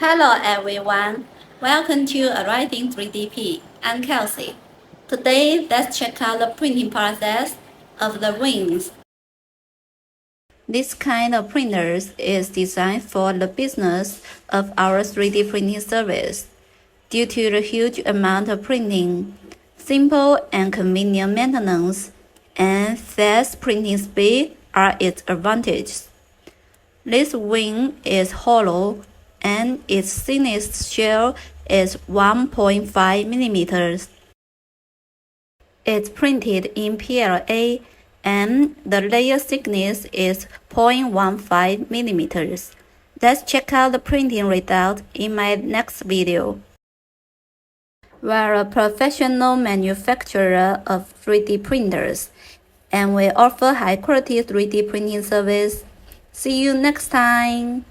Hello everyone, welcome to Writing 3DP. I'm Kelsey. Today, let's check out the printing process of the wings. This kind of printers is designed for the business of our 3D printing service. Due to the huge amount of printing, simple and convenient maintenance, and fast printing speed are its advantages. This wing is hollow and its thinnest shell is 1.5 millimeters. It's printed in PLA and the layer thickness is 0.15 millimeters. Let's check out the printing result in my next video. We're a professional manufacturer of 3D printers, and we offer high-quality 3D printing service. See you next time!